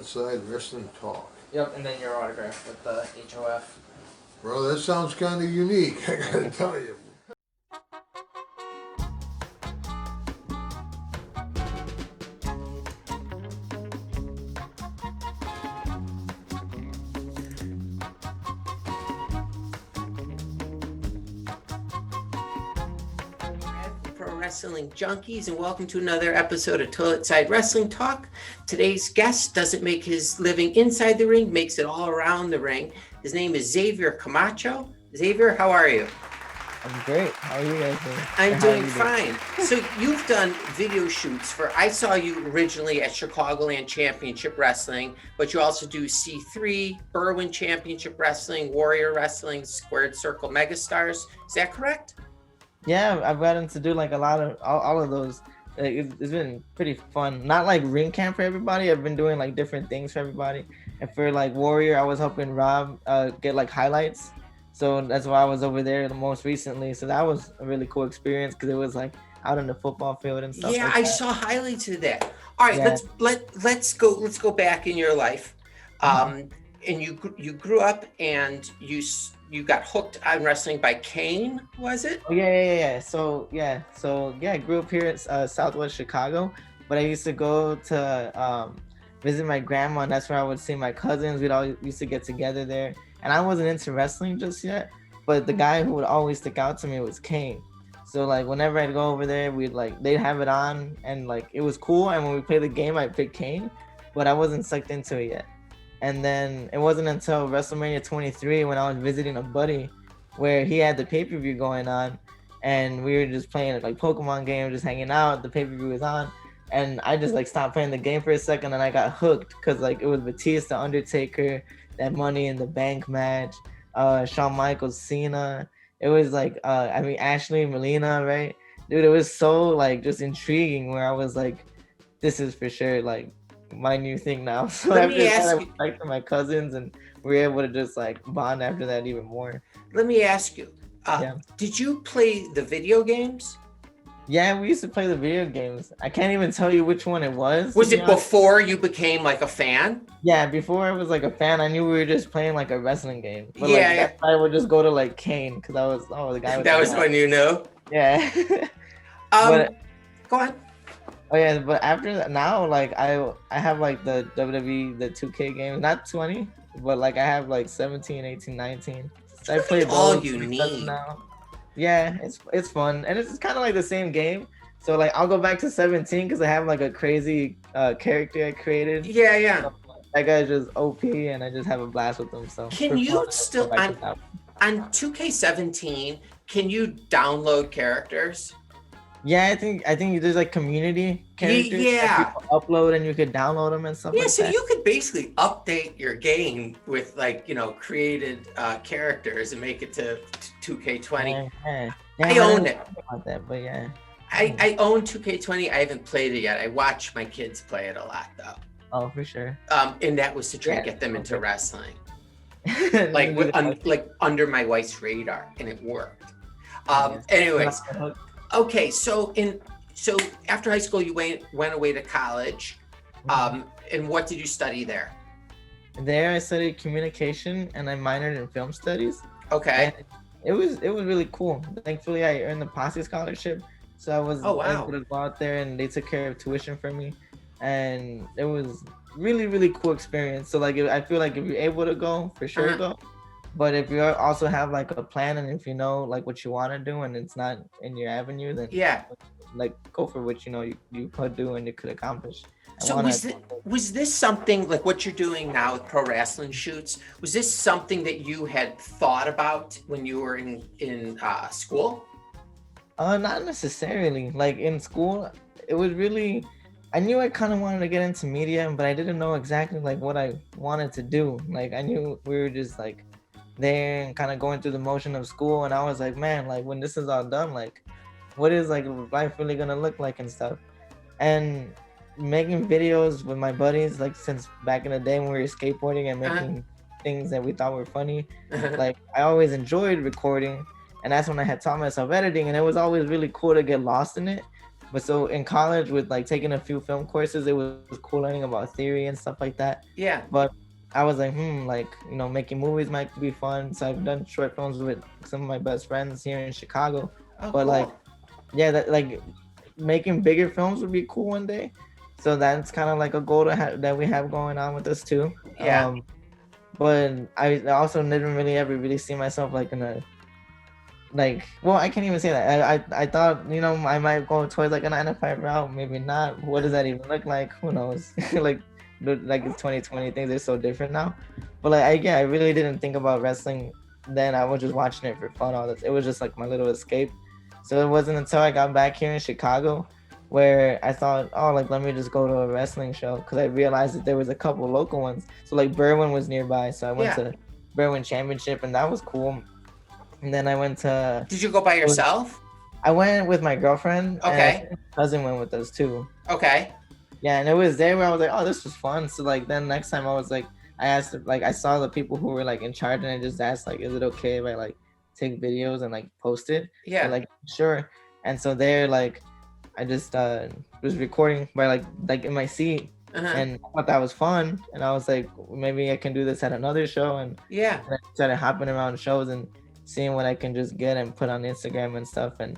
Toilet-Side Wrestling Talk. Yep, and then your autograph with the HOF. Bro, that sounds kind of unique, I gotta tell you. Pro Wrestling Junkies, and welcome to another episode of Toilet-Side Wrestling Talk. Today's guest doesn't make his living inside the ring, makes it all around the ring. His name is Xavier Camacho. Xavier, how are you? I'm great. How are you guys doing? I'm doing fine. So you've done video shoots I saw you originally at Chicagoland Championship Wrestling, but you also do C3, Berwyn Championship Wrestling, Warrior Wrestling, Squared Circle Megastars. Is that correct? Yeah, I've gotten to do like a lot of all of those. Like, it's been pretty fun. Not like ring camp for everybody. I've been doing like different things for everybody. And for like Warrior, I was helping Rob get like highlights. So that's why I was over there the most recently. So that was a really cool experience because it was like out in the football field and stuff. Yeah, like I that. saw highlights of that. All right, Yeah. let's go back in your life. And you grew up and you got hooked on wrestling by Kane, was it? Oh, yeah. So I grew up here in Southwest Chicago, but I used to go to visit my grandma, and that's where I would see my cousins. We'd all used to get together there, and I wasn't into wrestling just yet, but the guy who would always stick out to me was Kane. So like whenever I'd go over there, they'd have it on, and like it was cool. And when we played the game, I'd pick Kane, but I wasn't sucked into it yet. And then it wasn't until WrestleMania 23 when I was visiting a buddy where he had the pay-per-view going on, and we were just playing like Pokemon game, just hanging out. The pay-per-view was on, and I just like stopped playing the game for a second, and I got hooked because like it was Batista, Undertaker, that Money in the Bank match, Shawn Michaels, Cena. It was like Ashley, Melina, right? Dude, it was so like just intriguing where I was like, this is for sure like my new thing now. So Let me ask I you- went back to my cousins, and we were able to just like bond after that even more. Let me ask you, Yeah. did you play the video games? Yeah, we used to play the video games. I can't even tell you which one it was. Was to it be honest. before you became like a fan? Yeah, before I was like a fan, I knew we were just playing like a wrestling game. But Yeah, like, that's why I would just go to like Kane because I was the guy. That was when you knew. Yeah. Go on. Oh yeah, but after that, now like I have like the WWE, the 2K games, not 20, but like I have like 17, 18, 19. So I play all those you because need. now. Yeah, it's fun, and it's kind of like the same game. So like I'll go back to 17 because I have like a crazy character I created. Yeah. That guy's just OP, and I just have a blast with him. So Can for you fun, I still- go back to that. On 2K17, can you download characters? Yeah, I think there's like community characters yeah. that people upload, and you could download them and stuff Yeah, like so that. you could basically update your game with like, created characters and make it to 2K20. Yeah. I own it. About that, but yeah. I own 2K20. I haven't played it yet. I watch my kids play it a lot though. Oh, for sure. And that was to try to Yeah, get them into okay. wrestling. Like like under my wife's radar, and it worked. Anyways, okay, so after high school you went away to college. And what did you study there? There I studied communication, and I minored in film studies. Okay. And it was really cool. Thankfully, I earned the Posse scholarship, so I was Oh, wow. able to go out there, and they took care of tuition for me, and it was really cool experience. So like I feel like if you're able to go, for sure go. But if you also have like a plan, and if you know like what you want to do, and it's not in your avenue, then Yeah. like go for what you could do and you could accomplish. So was this something like what you're doing now with Pro Wrasslin Shoots? Was this something that you had thought about when you were in school? Not necessarily. Like in school, it was really, I knew I kind of wanted to get into media, but I didn't know exactly like what I wanted to do. Like I knew we were just like there and kind of going through the motion of school, and I was like, man, like when this is all done, like what is like life really gonna look like and stuff. And making videos with my buddies, like since back in the day when we were skateboarding and making things that we thought were funny, like I always enjoyed recording, and that's when I had taught myself editing, and it was always really cool to get lost in it. But so in college, with like taking a few film courses, it was cool learning about theory and stuff like that. Yeah. But I was like, like, making movies might be fun. So I've done short films with some of my best friends here in Chicago. Oh, But cool. like, yeah, that like making bigger films would be cool one day. So that's kind of like a goal that we have going on with us too. Yeah. But I also didn't really ever really see myself like in a well, I can't even say that. I thought, I might go towards like a 9 to 5 route, maybe not. What does that even look like? Who knows? like it's 2020, things are so different now. But like I really didn't think about wrestling then. I was just watching it for fun. All this, it was just like my little escape. So it wasn't until I got back here in Chicago where I thought, oh, like let me just go to a wrestling show, because I realized that there was a couple local ones. So like Berwyn was nearby, so I went to Berwyn Championship, and that was cool. And then I went to. Did you go by yourself? I went with my girlfriend. Okay. And my cousin went with us too. Okay. Yeah, and it was there where I was like, oh, this was fun. So like then next time I was like, I asked, like I saw the people who were like in charge, and I just asked like, is it okay if I like take videos and like post it? Yeah. They're like, sure. And so they're like, I just was recording by like in my seat. And I thought that was fun, and I was like, maybe I can do this at another show. And yeah, I started hopping around shows and seeing what I can just get and put on Instagram and stuff. And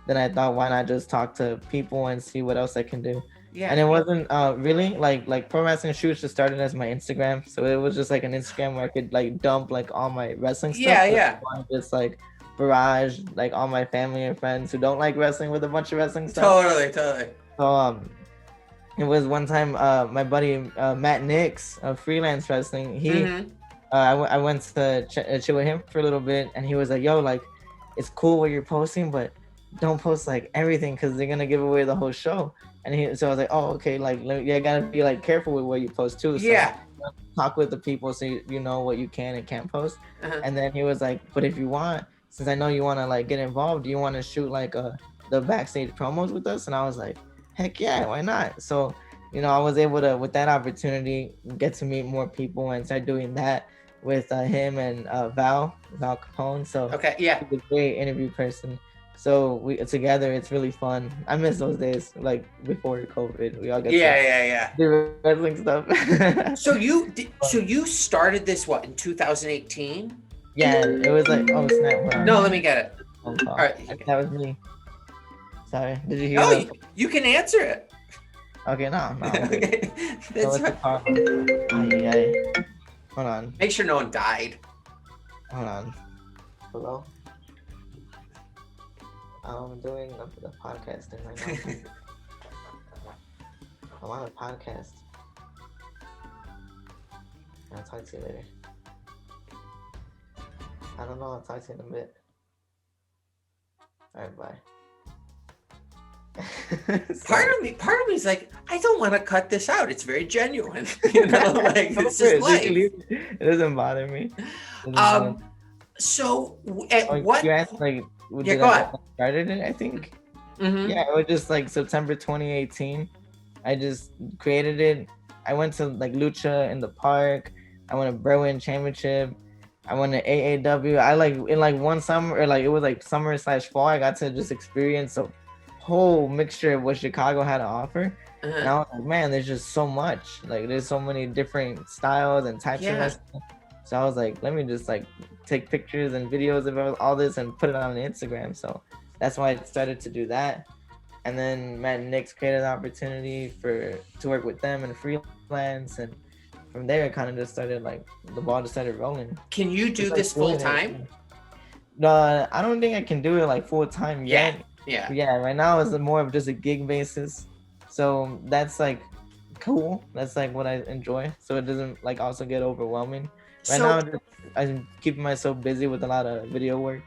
then I thought, why not just talk to people and see what else I can do. Yeah. And it wasn't really like Pro Wrasslin Shoots just started as my Instagram, so it was just like an Instagram where I could like dump like all my wrestling stuff. Yeah. Just like barrage like all my family and friends who don't like wrestling with a bunch of wrestling stuff. Totally. So it was one time my buddy Matt Nix of Freelance Wrestling. He I went to chill with him for a little bit, and he was like, "Yo, like, it's cool what you're posting, but don't post like everything because they're gonna give away the whole show." And so I was like, "Oh, okay. Like, you gotta be like careful with what you post too." So yeah. Talk with the people so you know what you can and can't post. And then he was like, "But if you want, since I know you want to like get involved, do you want to shoot like the backstage promos with us?" And I was like, "Heck yeah, why not?" So I was able to, with that opportunity, get to meet more people and start doing that with him and Val Capone. So yeah, he's a great interview person. So we together, it's really fun. I miss those days, like before COVID. We all get to do wrestling stuff. So you started this what in 2018? Yeah, it was like, oh snap! No, let me get it. All right, that was me. Sorry, did you hear? No, you can answer it. Okay, no. Okay. That's right. Hold on. Make sure no one died. Hold on. Hello? I'm doing the podcasting right now. I'm on a podcast. I'll talk to you later. I don't know. I'll talk to you in a bit. Alright, bye. Part of me is like, I don't want to cut this out. It's very genuine. Like this is life. It doesn't bother me. So at what? You asked like, go on. Started it? I think. Yeah, it was just like September 2018. I just created it. I went to like Lucha in the park. I went to Berwyn Championship. I went to AAW. I like in like one summer, or like it was like summer/fall. I got to just experience a whole mixture of what Chicago had to offer. And I was like, man, there's just so much. Like there's so many different styles and types of wrestling. So I was like, let me just like take pictures and videos of all this and put it on Instagram. So that's why I started to do that. And then Matt and Nix created an opportunity to work with them and freelance, and from there it kind of just started like the ball just started rolling. Can you do this full time? No, I don't think I can do it like full time yet. Yeah, right now it's more of just a gig basis. So that's like cool. That's like what I enjoy. So it doesn't like also get overwhelming. Right now I'm keeping myself busy with a lot of video work.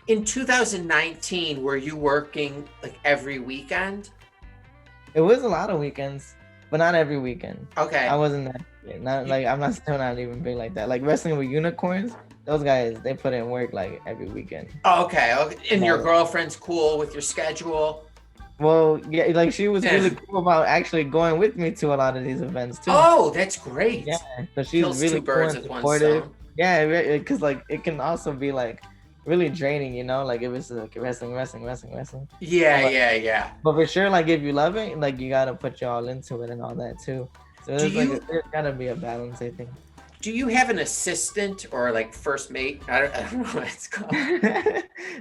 In 2019, were you working like every weekend? It was a lot of weekends, but not every weekend. Okay. I wasn't that big. Not like I'm still not even big like that. Like wrestling with unicorns, those guys, they put in work like every weekend. Oh, okay. And your girlfriend's cool with your schedule? Well, yeah, like she was really cool about actually going with me to a lot of these events too. Oh, that's great. Yeah, so she's really cool and supportive. Yeah, because like it can also be like really draining, you know, like if it's like wrestling. Yeah, But, yeah, yeah. but for sure, like if you love it, like you gotta put your all into it and all that too. So Do there's gotta be a balance, I think. you have an assistant or like first mate? I don't know what it's called.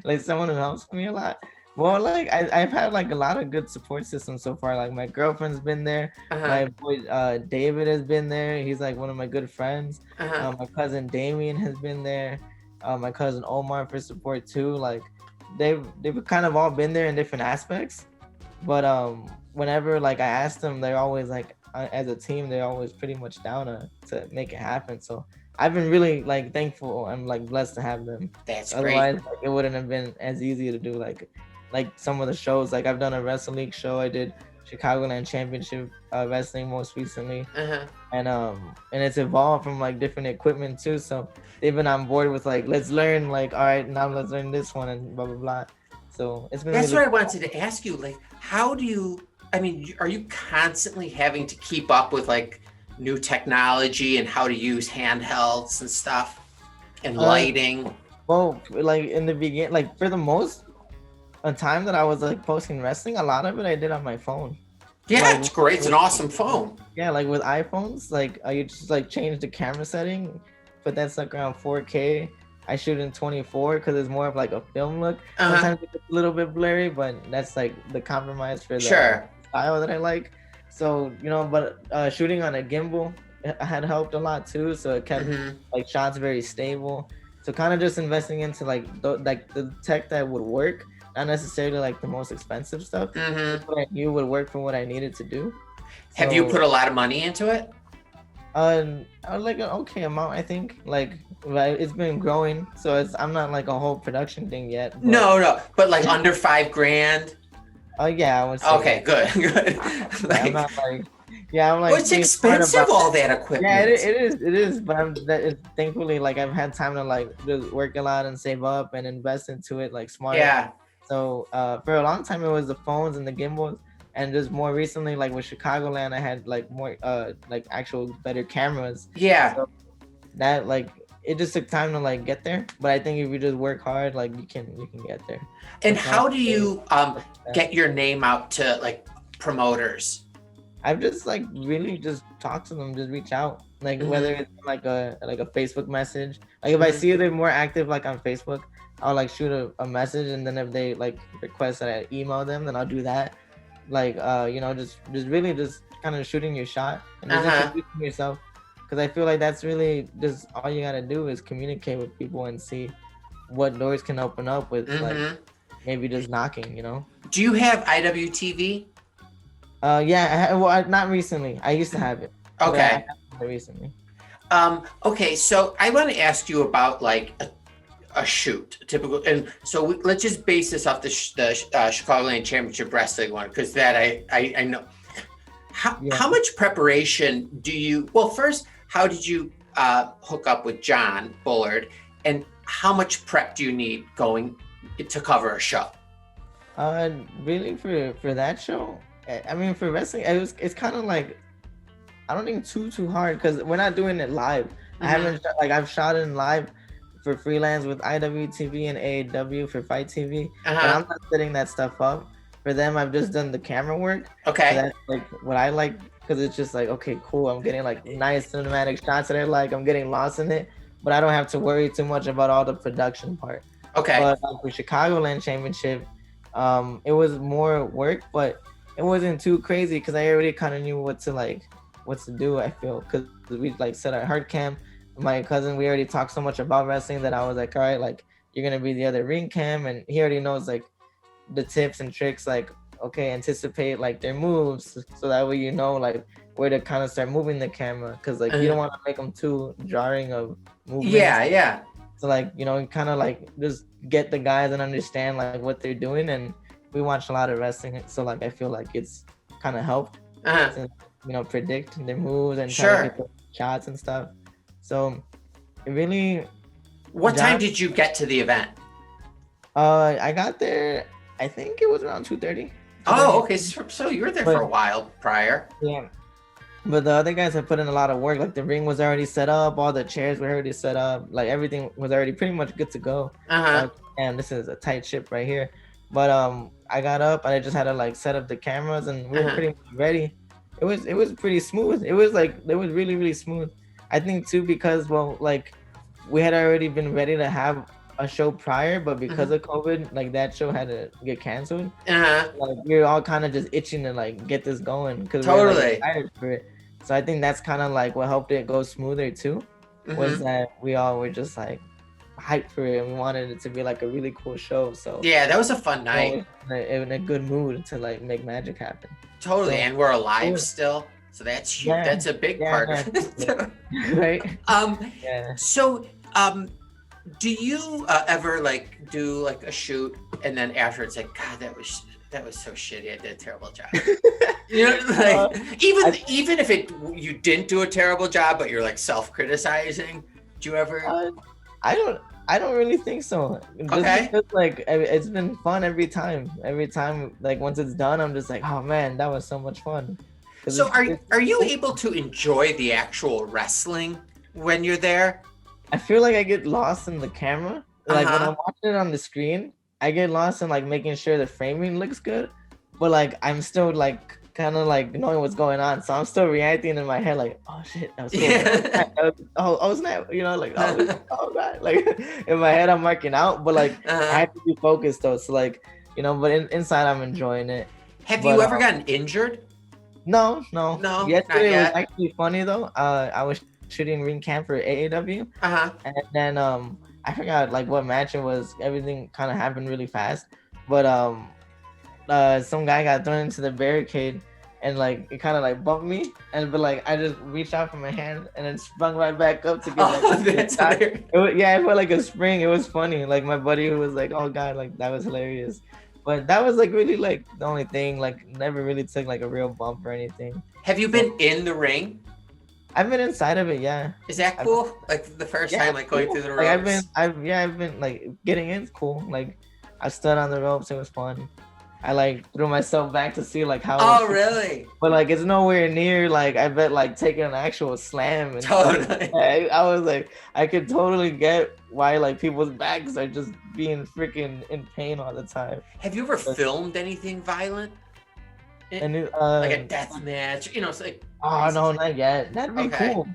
Like someone who helps me a lot. Well, like I've had like a lot of good support systems so far. Like my girlfriend's been there. Uh-huh. My boy David has been there. He's like one of my good friends. Uh-huh. My cousin Damien has been there. My cousin Omar for support too. Like they've kind of all been there in different aspects. But whenever like I asked them, they're always like as a team, they're always pretty much down to make it happen. So I've been really like thankful and like blessed to have them. That's great. Otherwise, like, it wouldn't have been as easy to do like some of the shows. Like I've done a wrestle league show. I did Chicagoland Championship wrestling most recently, Uh-huh. and it's evolved from like different equipment too. So they've been on board with like let's learn like all right now let's learn this one and blah blah blah. So it's been That's really what I wanted to ask you. Like, how do you, I mean, are you constantly having to keep up with like new technology and how to use handhelds and stuff and lighting? well like in the beginning like for the most a time that I was like posting wrestling, a lot of it I did on my phone. Yeah, Like, it's great. It's an awesome phone. yeah, like with iPhones, like you just like change the camera setting, put that sucker around 4K. I shoot in 24 because it's more of like a film look. Uh-huh. Sometimes it's a little bit blurry, but that's like the compromise for the Sure. style that I like. So you know, but shooting on a gimbal had helped a lot too. So it kept Mhm. like shots very stable. So kind of just investing into like the tech that would work, not necessarily like the most expensive stuff. Mhm. What I knew would work for what I needed to do. Have you So, put a lot of money into it? like an okay amount, I think. Like, right, it's been growing, so I'm not like a whole production thing yet. But, No, but like under $5,000. Oh yeah, I would say. Okay, good, good. I'm not like. Yeah, I'm like. Well, it's being smart expensive, about all it. that equipment. Yeah, it is. But thankfully like I've had time to like just work a lot and save up and invest into it like smart. Yeah. So for a long time it was the phones and the gimbals, and just more recently like with Chicagoland I had like more like actual better cameras. Yeah. So that like it just took time to like get there, but I think if you just work hard, like you can get there. And It's how not- do you get your name out to like promoters? I've just like really just talk to them, just reach out, like whether it's like a Facebook message. Like if I see they're more active like on Facebook, I'll like shoot a message, and then if they like request that I email them, then I'll do that. Like you know, just really just kind of shooting your shot and just introducing yourself, because I feel like that's really just all you gotta do is communicate with people and see what doors can open up with like maybe just knocking, you know. Do you have IWTV? Yeah, not recently. I used to have it. but Okay. I haven't recently. Okay, so I want to ask you about like a shoot, typical, and so let's just base this off the Chicagoland Championship Wrestling one, because that I know. How much preparation do you? Well, first, how did you hook up with John Bullard, and how much prep do you need going to cover a show? Really for that show, I mean for wrestling, it's kind of like I don't think too hard because we're not doing it live. I haven't I've shot it live for freelance with IWTV and AAW for Fight TV, but I'm not setting that stuff up for them. I've just done the camera work. Okay. So that's like what I like, because it's just like, okay, cool. I'm getting like nice cinematic shots that I like. I'm getting lost in it, but I don't have to worry too much about all the production part. Okay. But for Chicagoland Championship, it was more work, but it wasn't too crazy because I already kind of knew what to do. I feel because we like set our hard cam. My cousin, we already talked so much about wrestling that I was like, all right, like you're gonna be the other ring cam, and he already knows like the tips and tricks, like okay, anticipate like their moves, so that way you know like where to kind of start moving the camera, because like you don't want to make them too jarring of movements. Yeah. So like, you know, kind of like just get the guys and understand like what they're doing, and we watch a lot of wrestling, so like I feel like it's kind of helped to, you know, predict their moves and try to get the shots and stuff. So it really. What time did you get to the event? I got there, I think it was around 2:30. Oh, okay. So you were there for a while prior. Yeah. But the other guys have put in a lot of work. Like the ring was already set up, all the chairs were already set up, like everything was already pretty much good to go. Uh-huh. And this is a tight ship right here. But I got up and I just had to like set up the cameras and we were Uh-huh. pretty much ready. It was pretty smooth. It was really really smooth. I think too because well like we had already been ready to have a show prior, but because of COVID, like that show had to get canceled. Uh-huh. Like we were all kind of just itching to like get this going because we were like Totally. excited for it. So I think that's kind of like what helped it go smoother too, was Mhm. that we all were just like hyped for it and we wanted it to be like a really cool show. So Yeah, that was a fun we night. were in a good mood to like make magic happen. Totally. So And we're alive yeah, still. So that's huge. yeah, That's a big yeah, part yeah, of it. yeah. Right? Yeah. So do you ever like do like a shoot and then after it's like, God, that was so shitty. I did a terrible job. You know, Uh, like I, even if you didn't do a terrible job, but you're like self-criticizing. Do you ever? uh, I don't really think so. Just Okay. because like it's been fun every time. Every time like once it's done, I'm just like, oh man, that was so much fun. Because So are you it's able to enjoy the actual wrestling when you're there? I feel like I get lost in the camera. Like when Uh-huh. I'm watching it on the screen, I get lost in like making sure the framing looks good. But like I'm still like kind of like knowing what's going on. So I'm still reacting in my head like, oh shit, that was cool. Oh Yeah. snap, oh snap, you know, like oh god. Like in my head I'm marking out, but like I Uh-huh. have to be focused though. So like, you know, but inside I'm enjoying it. Have But you ever gotten injured? no, no. No, not Yesterday was yet. actually funny though. I was shooting ring cam for AAW. Uh-huh. And then I forgot like what match it was. Everything kind of happened really fast. But some guy got thrown into the barricade and like it kind of like bumped me and but like I just reached out for my hand and then sprung right back up to get back Oh, into the that's attack. hilarious. Yeah, it felt like a spring. It was funny. Like my buddy who was like, "Oh God, like that was hilarious." But that was like really like the only thing. Like never really took like a real bump or anything. Have you So been in the ring? I've been inside of it, yeah. Is that I've, cool? Like the first yeah, time, it's like going cool. through the Like ropes? I've been like getting in. It's cool. Like I stood on the ropes. It was fun. I like threw myself back to see like how it Oh, would feel. really? But like it's nowhere near like I bet like taking an actual slam and stuff. Totally. I was like I could totally get why like people's backs are just being freaking in pain all the time. Have you ever But, filmed anything violent? and it, Like a death match? You know, it's like oh crazy no, shit. not yet. That'd be Okay. cool.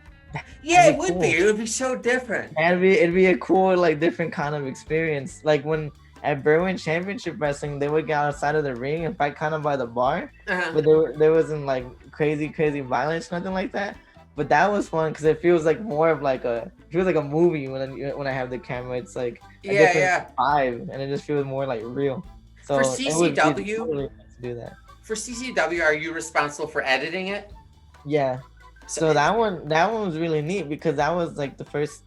Yeah, That'd it be would be. cool. It would be so different. And it'd be a cool, like different kind of experience. Like when at Berwyn Championship Wrestling, they would get outside of the ring and fight kind of by the bar, Uh-huh. but there wasn't like crazy violence, nothing like that. But that was fun because it feels like more of like it feels like a movie when I have the camera. It's like a Yeah, different yeah. vibe, and it just feels more like real. So For it would be CCW, totally nice to do that. for CCW, are you responsible for editing it? Yeah. So, So that one was really neat because that was like the first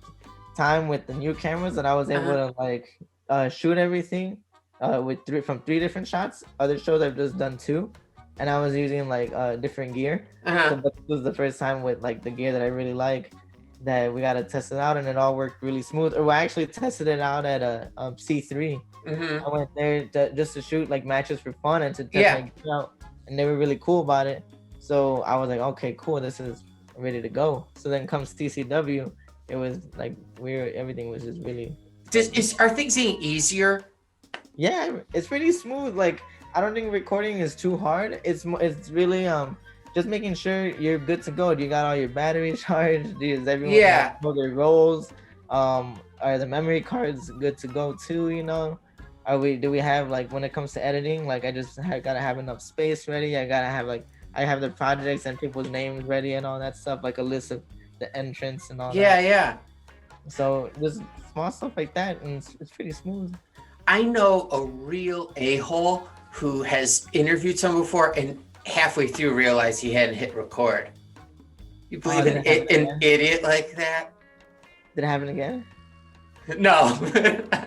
time with the new cameras that I was able uh-huh. to like shoot everything with three different shots. Other shows I've just done two, and I was using like different gear. So Uh-huh. but this was the first time with like the gear that I really like that we got to test it out, and it all worked really smooth. Or I actually tested it out at a C3. Mm-hmm. I went there just to shoot like matches for fun and to test Yeah. my gear out, and they were really cool about it. So I was like, okay, cool, this is ready to go. So then comes TCW, it was like everything was just really Are things getting easier? yeah, it's pretty smooth. Like I don't think recording is too hard. It's really just making sure you're good to go. Do you got all your batteries charged? Does everyone Yeah. know their roles? Are the memory cards good to go too? You know, do we have like when it comes to editing? Like I just gotta have enough space ready. I gotta have like I have the projects and people's names ready and all that stuff, like a list of the entrance and all Yeah, that. yeah. So just small stuff like that, and it's pretty smooth. I know a real a-hole who has interviewed someone before and halfway through realized he hadn't hit record. You believe did it happen an again? idiot like that? Did it happen again? No.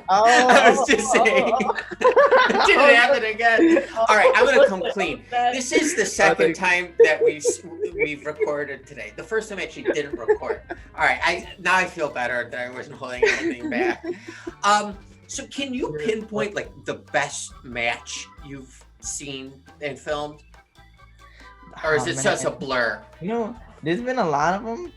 I was just saying. It didn't happen again. All right, I'm gonna come clean. This is the second time that we've recorded today. The first time I actually didn't record. All right, now I feel better that I wasn't holding anything back. So can you pinpoint like the best match you've seen and filmed, or is it such a blur? You know, There's been a lot of them,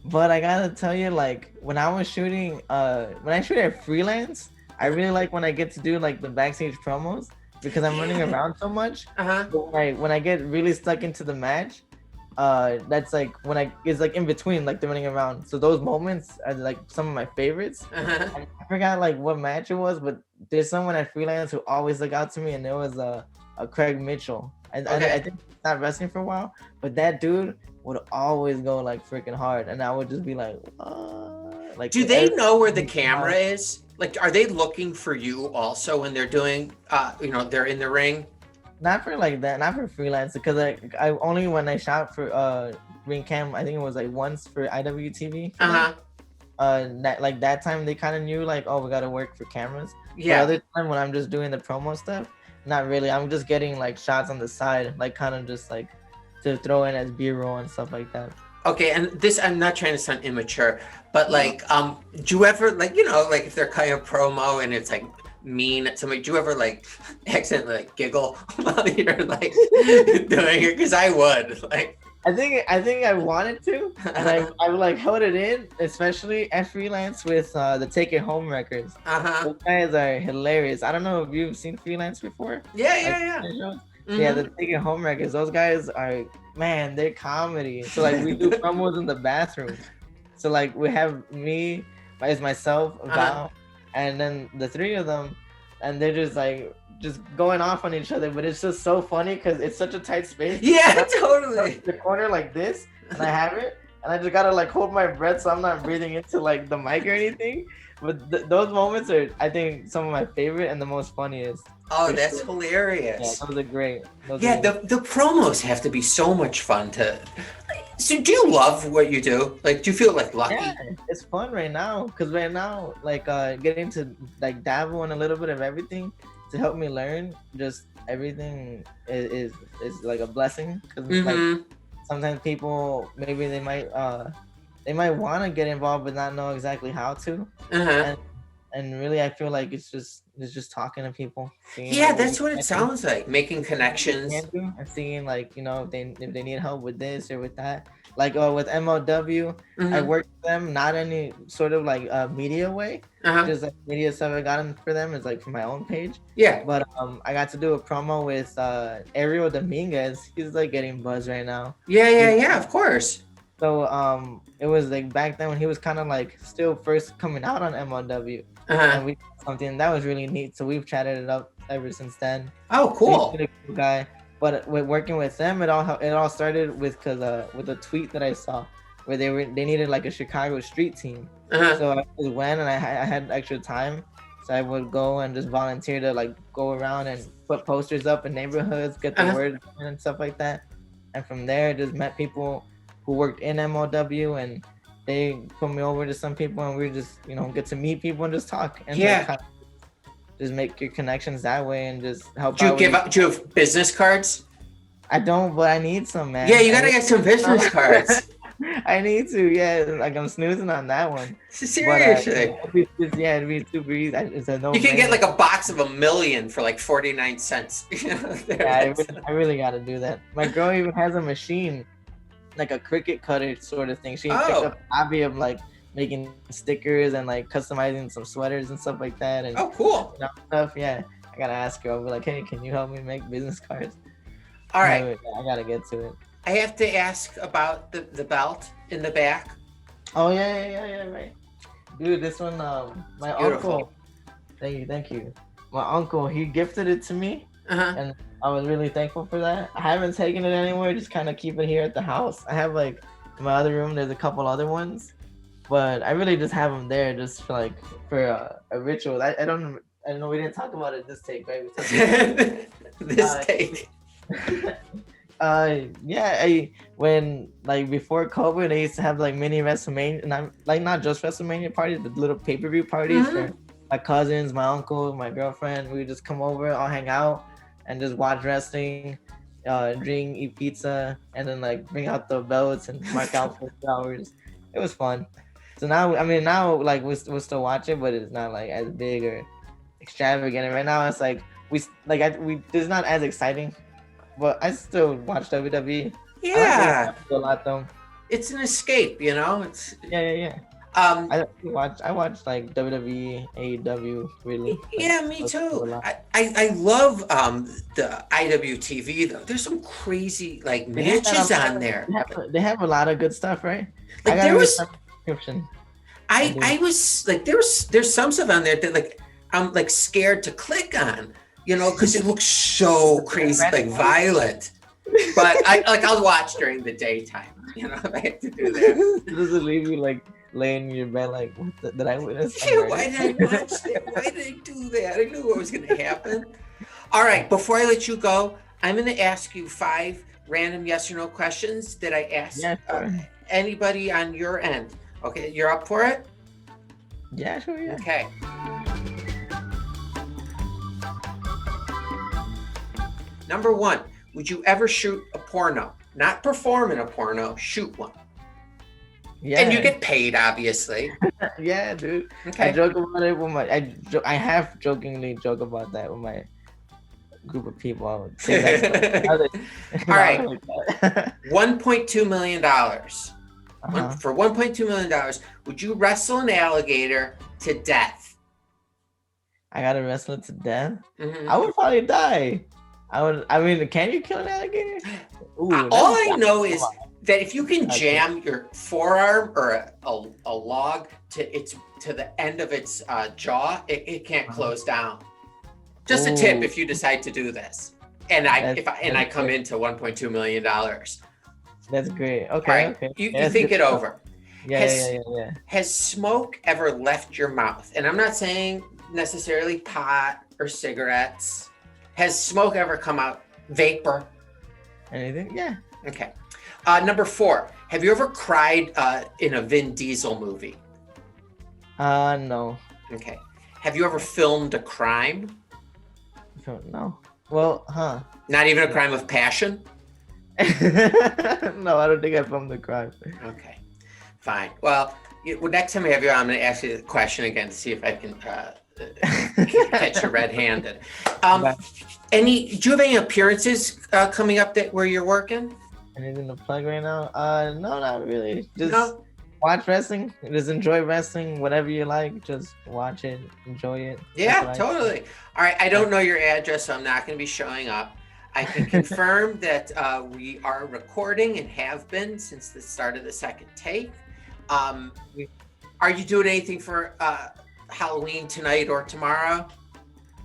but I gotta tell you, like when I was shooting, when I shoot at freelance, I really like when I get to do like the backstage promos because I'm running around so much. Uh-huh. But when I get really stuck into the match, that's like when it's like in between like the running around. So those moments are like some of my favorites. Uh-huh. I forgot like what match it was, but there's someone at freelance who always look out to me, and there was a Craig Mitchell. I think he's not wrestling for a while, but that dude would always go like freaking hard, and I would just be like, like. Do they know where the camera is? Like, are they looking for you also when they're doing, they're in the ring? Not for like that, not for freelance, because I only when I shot for ring cam, I think it was like once for IWTV. Uh-huh. That time they kind of knew like, oh, we gotta work for cameras. Yeah. The other time when I'm just doing the promo stuff, not really. I'm just getting like shots on the side, like kind of just like to throw in as B-roll and stuff like that. Okay, and this, I'm not trying to sound immature, but like, do you ever like, like if they're cutting a promo and it's like mean at somebody, do you ever like accidentally like giggle while you're like doing it? Because I would like. I think I wanted to, and I like held it in, especially at freelance with the Take It Home records. Uh-huh. Those guys are hilarious. I don't know if you've seen freelance before. Yeah. Yeah, the Take It Home records. Those guys are, man, they're comedy. So like we do promos in the bathroom. So like we have me, it's myself, Val, and then the three of them, and they're just like going off on each other, but it's just so funny because it's such a tight space. Yeah, totally. The corner like this, and I have it, and I just gotta like hold my breath so I'm not breathing into like the mic or anything. But those moments are, I think, some of my favorite and the most funniest. Oh, that's hilarious. Yeah, those are great. The promos have to be so much fun to. So, do you love what you do? Like, do you feel like lucky? Yeah, it's fun right now because right now, like, getting to like dabble in a little bit of everything to help me learn. Just everything is like a blessing because like sometimes people maybe they might want to get involved but not know exactly how to. And really, I feel like it's just talking to people. Yeah, that's what it sounds like. Making connections. And seeing like, if they need help with this or with that. Like with MLW, I worked with them, not any sort of like media way. Just like media stuff I got in for them is like for my own page. Yeah. But I got to do a promo with Ariel Dominguez. He's like getting buzz right now. Yeah, of course. So it was like back then when he was kind of like still first coming out on MLW. And we did something that was really neat. So we've chatted it up ever since then. Oh, cool. He's a cool guy. But with working with them, it all started with a tweet that I saw where they needed like a Chicago street team. So I just went and I had extra time, so I would go and just volunteer to like go around and put posters up in neighborhoods, get the word and stuff like that. And from there, I just met people who worked in MLW and they put me over to some people and we just get to meet people and just talk and just make your connections that way and just help. Do you have business cards? I don't, but I need some, man. Yeah, you gotta get some business cards. I need to, yeah. Like I'm snoozing on that one. Seriously. But, it'd be super easy. It's a no. You can get like a box of 1,000,000 for like 49 cents. Yeah, I really gotta do that. My girl even has a machine, like a Cricut cutter sort of thing. She picked up a hobby of like making stickers and like customizing some sweaters and stuff like that. And cool. Stuff. Yeah, I gotta ask her. I'll be like, hey, can you help me make business cards? All right. I gotta get to it. I have to ask about the belt in the back. Oh yeah, right. Dude, this one, my uncle. Thank you. My uncle, he gifted it to me, and I was really thankful for that. I haven't taken it anywhere, just kind of keep it here at the house. I have like in my other room, there's a couple other ones, but I really just have them there just for a ritual. I don't know. We didn't talk about it this take, right? This take. When like before COVID, I used to have like mini WrestleMania, and I'm like not just WrestleMania parties, but little pay-per-view parties for my cousins, my uncle, my girlfriend. We would just come over, all hang out, and just watch wrestling, drink, eat pizza, and then like bring out the belts and mark out for 2 hours. It was fun. So now like we'll still watch it, but it's not like as big or extravagant. And right now it's like it's not as exciting. But I still watch WWE. Yeah. I like a lot though. it's an escape, you know. It's Yeah. um I watch like WWE, AEW, really. yeah, Like, me those two a too. lot. I love the IWTV though. There's some crazy like They do that a matches on lot. there. They have a lot of good stuff, right? I Like gotta there get was some subscription. I was like there's some stuff on there that like I'm like scared to click on, you know, because it looks so crazy, like violent. But I'll watch during the daytime, you know, if I have to do that. Does it leave you like laying in your bed like, did I witness? a Yeah, murder? why did I watch that? Why did I do that? I knew what was going to happen. All right, before I let you go, I'm going to ask you 5 random yes or no questions that I ask Yeah, sure. anybody on your end. Okay, you're up for it? Yeah, sure, yeah. Okay. Number 1, would you ever shoot a porno? Not perform in a porno, shoot one. Yeah. And you get paid, obviously. Yeah, dude. I Okay. joke about it with my. I have jokingly joke about that with my group of people. I would say that. All right. $1.2 million. Uh-huh. For $1.2 million, would you wrestle an alligator to death? I gotta wrestle it to death. Mhm. I would probably die. I mean, can you kill an alligator? Ooh, All that's- I know is that if you can Okay. jam your forearm or a log to the end of its jaw, it can't close down. Just a tip Ooh. if you decide to do this. And I come into $1.2 million. That's great. All Okay, right, okay. you Yeah, that's think good it stuff. over. Yeah. Has smoke ever left your mouth? And I'm not saying necessarily pot or cigarettes. Has smoke ever come out? Vapor? Anything? Yeah. Okay. Number 4, have you ever cried in a Vin Diesel movie? No. Okay. Have you ever filmed a crime? No. Well, huh? Not even a crime of passion? No, I don't think I filmed the crime. Okay. Fine. Well, next time I have you on, I'm going to ask you the question again to see if I can catch you red-handed. Do you have any appearances coming up where you're working? Anything to plug right now? No, not really. Just No? watch wrestling. Just enjoy wrestling. Whatever you like, just watch it, enjoy it. That's Yeah, what I totally. All right. I don't know your address, so I'm not going to be showing up. I can confirm that we are recording and have been since the start of the second take. Are you doing anything for Halloween tonight or tomorrow?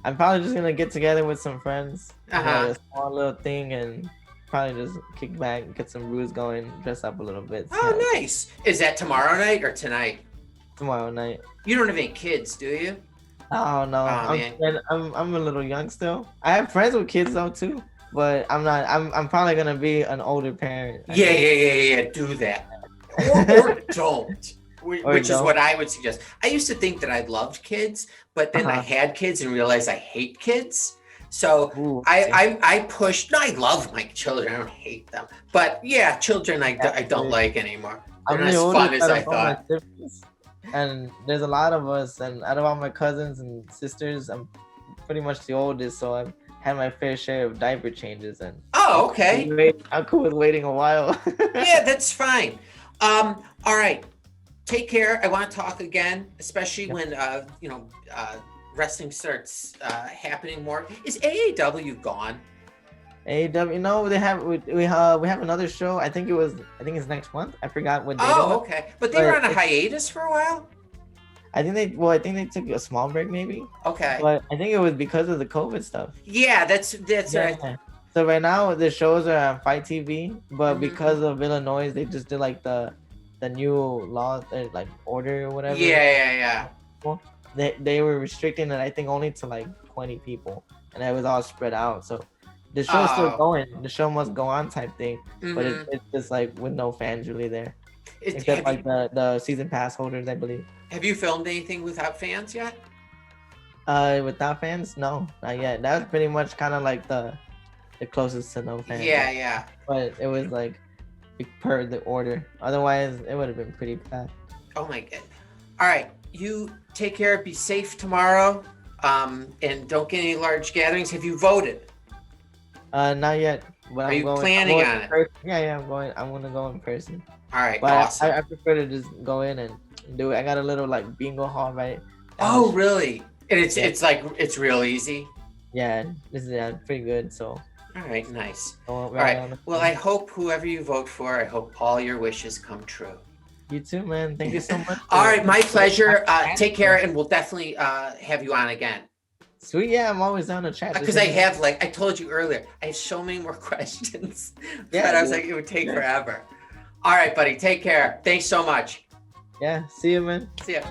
I'm probably just gonna get together with some friends. Uh-huh. A small little thing and probably just kick back, get some brews going, dress up a little bit. Oh, nice. Is that tomorrow night or tonight? Tomorrow night. You don't have any kids, do you? Oh no, man. I'm a little young still. I have friends with kids though too, but I'm not. I'm probably gonna be an older parent. I think. Yeah. Do that, or don't. Which is don't. what I would suggest. I used to think that I loved kids, but then I had kids and realized I hate kids. So Ooh, I pushed. No, I love my children. I don't hate them, but yeah, children I don't like anymore. They're I'm not the as oldest fun as out I of all my thought. siblings, and there's a lot of us, and out of all my cousins and sisters, I'm pretty much the oldest, so I've had my fair share of diaper changes, and Oh, okay. I'm cool with waiting a while. Yeah, that's fine. All right. Take care. I want to talk again, especially when wrestling starts happening more. Is AAW gone? AEW, no, they have we have another show. I think it's next month. I forgot what date. it was. Okay. But they were But on a hiatus for a while. I think they took a small break maybe, Okay. but I think it was because of the COVID stuff. Yeah, that's right. Yeah. So right now the shows are on Fight TV, but Mhm. because of Illinois, they just did like the new law, like order or whatever. Yeah. They were restricting it, I think, only to like 20 people, and it was all spread out. So the show's still Oh. going. The show must go on type thing, but Mhm. it's just like with no fans really there, Have except like the season pass holders, I believe. you filmed anything without fans yet? Without fans, no, not yet. That was pretty much kind of like the closest to no fans. Yeah. But it was like per the order. Otherwise, it would have been pretty bad. Oh my god. All right. You take care. Be safe tomorrow. And don't get any large gatherings. Have you voted? Not yet. but Are I'm you going. planning I'm going on in it? person. Yeah, yeah, I'm going. I'm gonna go in person. All right, But awesome. I prefer to just go in and do it. I got a little like bingo hall right. down the Oh, street. really? And it's Yeah. it's like it's real easy. Yeah, this is pretty good. So. All right, nice. All All right. Well, I hope whoever you vote for, I hope all your wishes come true. You too, man. Thank you so much. All right, my pleasure. Take care, man. and we'll definitely have you on again. Sweet, yeah, I'm always down to chat. Just Because I hit me- have, like I told you earlier, I have so many more questions. Yeah, But I was dude. like, it would take Yeah. forever. All right, buddy. Take care. Thanks so much. Yeah, see you, man. See ya.